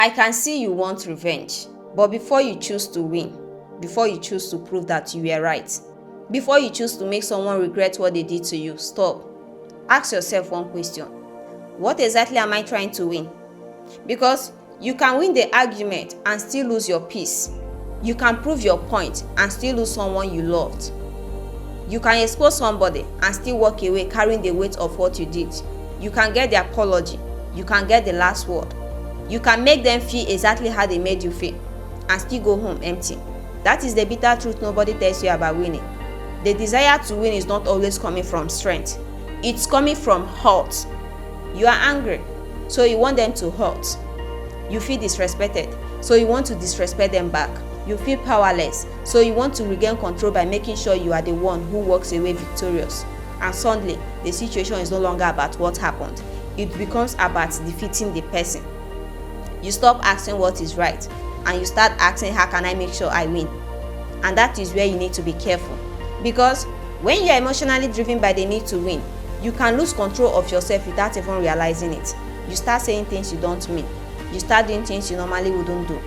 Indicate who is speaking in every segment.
Speaker 1: I can see you want revenge, but before you choose to win, before you choose to prove that you were right, before you choose to make someone regret what they did to you, stop. Ask yourself one question. What exactly am I trying to win? Because you can win the argument and still lose your peace. You can prove your point and still lose someone you loved. You can expose somebody and still walk away carrying the weight of what you did. You can get the apology. You can get the last word. You can make them feel exactly how they made you feel and still go home empty. That is the bitter truth nobody tells you about winning. The desire to win is not always coming from strength. It's coming from hurt. You are angry, so you want them to hurt. You feel disrespected, so you want to disrespect them back. You feel powerless, so you want to regain control by making sure you are the one who walks away victorious. And suddenly, the situation is no longer about what happened. It becomes about defeating the person. You stop asking what is right, and you start asking, how can I make sure I win? And that is where you need to be careful. Because when you are emotionally driven by the need to win, you can lose control of yourself without even realizing it. You start saying things you don't mean. You start doing things you normally wouldn't do.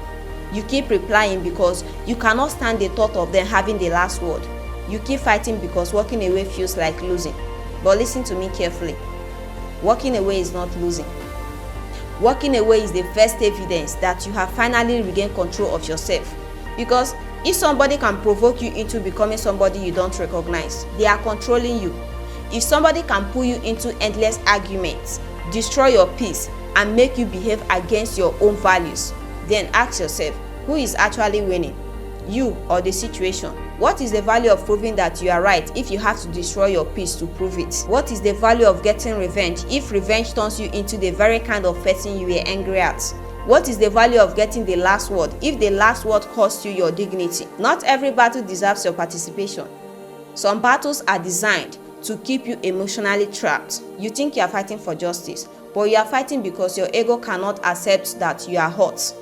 Speaker 1: You keep replying because you cannot stand the thought of them having the last word. You keep fighting because walking away feels like losing. But listen to me carefully. Walking away is not losing. Walking away is the first evidence that you have finally regained control of yourself. Because if somebody can provoke you into becoming somebody you don't recognize, they are controlling you. If somebody can pull you into endless arguments, destroy your peace, and make you behave against your own values, then ask yourself, who is actually winning? You or the situation? What is the value of proving that you are right if you have to destroy your peace to prove it? What is the value of getting revenge if revenge turns you into the very kind of person you were angry at? What is the value of getting the last word if the last word costs you your dignity? Not every battle deserves your participation. Some battles are designed to keep you emotionally trapped. You think you are fighting for justice, but you are fighting because your ego cannot accept that you are hurt.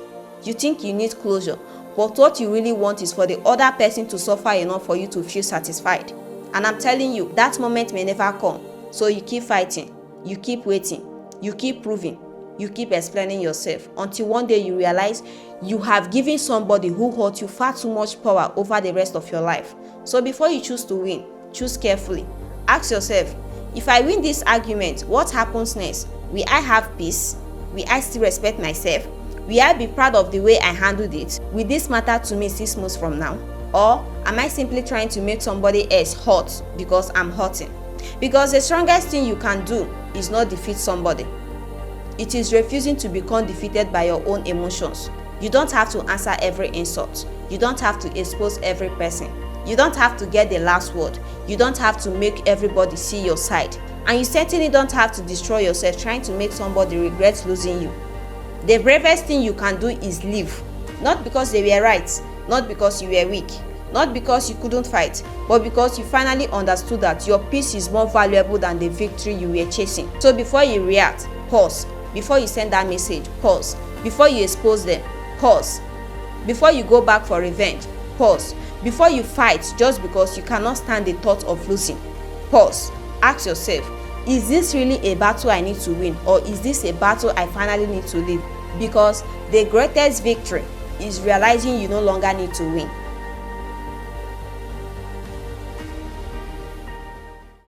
Speaker 1: You think you need closure, but what you really want is for the other person to suffer enough for you to feel satisfied. And I'm telling you, that moment may never come. So you keep fighting, you keep waiting, you keep proving, you keep explaining yourself until one day you realize you have given somebody who hurt you far too much power over the rest of your life. So before you choose to win, choose carefully. Ask yourself, if I win this argument, what happens next? Will I have peace? Will I still respect myself? Will I be proud of the way I handled it? Will this matter to me 6 months from now? Or am I simply trying to make somebody else hurt because I'm hurting? Because the strongest thing you can do is not defeat somebody. It is refusing to become defeated by your own emotions. You don't have to answer every insult. You don't have to expose every person. You don't have to get the last word. You don't have to make everybody see your side. And you certainly don't have to destroy yourself trying to make somebody regret losing you. The bravest thing you can do is leave. Not because they were right, not because you were weak, not because you couldn't fight, but because you finally understood that your peace is more valuable than the victory you were chasing. So before you react, pause. Before you send that message, pause. Before you expose them, pause. Before you go back for revenge, pause. Before you fight just because you cannot stand the thought of losing, pause. Ask yourself, is this really a battle I need to win, or is this a battle I finally need to live? Because the greatest victory is realizing you no longer need to win.